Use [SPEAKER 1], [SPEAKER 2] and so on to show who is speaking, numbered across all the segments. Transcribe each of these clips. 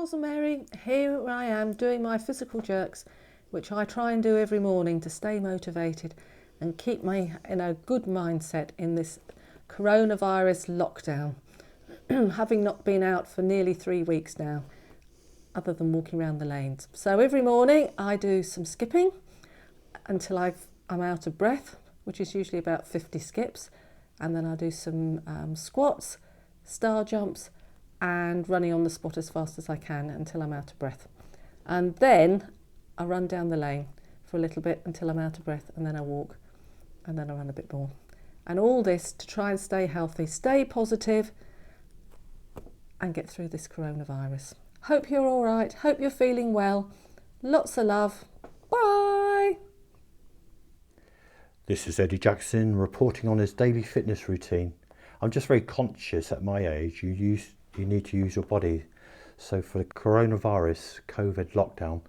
[SPEAKER 1] Cousin Mary. Here I am doing my physical jerks, which I try and do every morning to stay motivated and keep me in a good mindset in this coronavirus lockdown, having not been out for nearly 3 weeks now, other than walking around the lanes. So every morning I do some skipping until I'm out of breath, which is usually about 50 skips, and then I do some squats, star jumps, and running on the spot as fast as I can until I'm out of breath. And then I run down the lane for a little bit until I'm out of breath, and then I walk, and then I run a bit more. And all this to try and stay healthy, stay positive, and get through this coronavirus. Hope you're all right. Hope you're feeling well. Lots of love. Bye.
[SPEAKER 2] This is Eddie Jackson reporting on his daily fitness routine. I'm just very conscious at my age you need to use your body. So for the coronavirus COVID lockdown,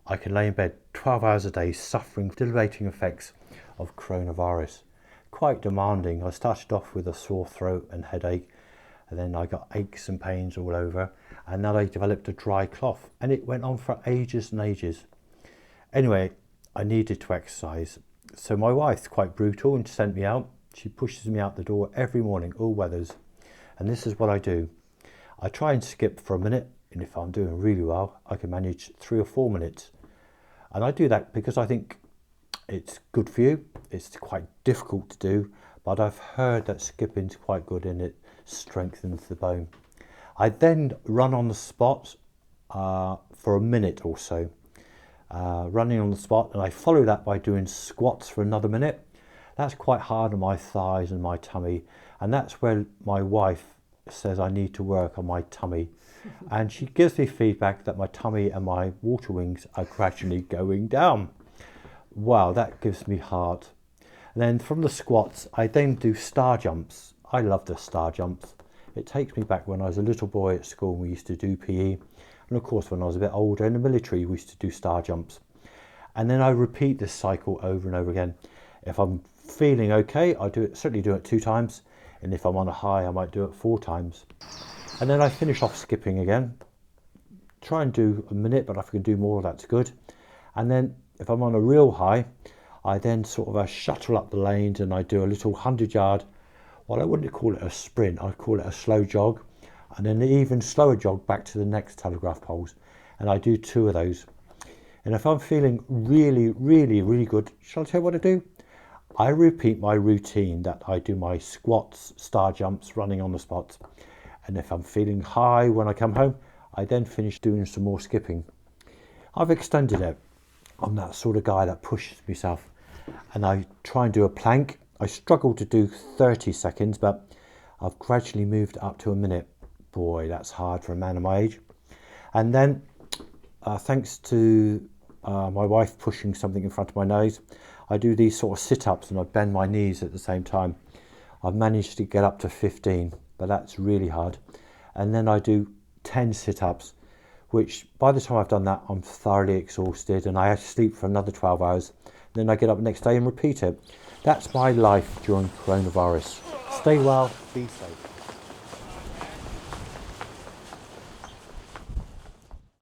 [SPEAKER 2] I can lay in bed 12 hours a day suffering debilitating effects of coronavirus. Quite demanding. I started off with a sore throat and headache, and then I got aches and pains all over, and then I developed a dry cough, and it went on for ages and ages. Anyway, I needed to exercise. So my wife's quite brutal and sent me out. She pushes me out the door every morning, all weathers. And this is what I do. I try and skip for a minute, and if I'm doing really well, I can manage 3 or 4 minutes. And I do that because I think it's good for you. It's quite difficult to do, but I've heard that skipping's quite good and it strengthens the bone. I then run on the spot for a minute or so, running on the spot, and I follow that by doing squats for another minute. That's quite hard on my thighs and my tummy, and that's where my wife says I need to work on my tummy. And she gives me feedback that my tummy and my water wings are gradually going down. Wow, that gives me heart. And then from the squats, I then do star jumps. I love the star jumps. It takes me back when I was a little boy at school. We used to do PE. And of course, when I was a bit older in the military, we used to do star jumps. And then I repeat this cycle over and over again. If I'm feeling okay, I certainly do it 2 times. And if I'm on a high, I might do it 4 times. And then I finish off skipping again. Try and do a minute, but if I can do more, that's good. And then if I'm on a real high, I then sort of shuttle up the lanes and I do a little 100-yard, well, I wouldn't call it a sprint, I'd call it a slow jog, and then an even slower jog back to the next telegraph poles. And I do 2 of those. And if I'm feeling really, really, really good, shall I tell you what I do? I repeat my routine that I do my squats, star jumps, running on the spots. And if I'm feeling high when I come home, I then finish doing some more skipping. I've extended it. I'm that sort of guy that pushes myself. And I try and do a plank. I struggle to do 30 seconds, but I've gradually moved up to a minute. Boy, that's hard for a man of my age. And then, thanks to my wife pushing something in front of my nose, I do these sort of sit-ups and I bend my knees at the same time. I've managed to get up to 15, but that's really hard. And then I do 10 sit-ups, which by the time I've done that, I'm thoroughly exhausted and I have to sleep for another 12 hours. Then I get up the next day and repeat it. That's my life during coronavirus. Stay well, be safe.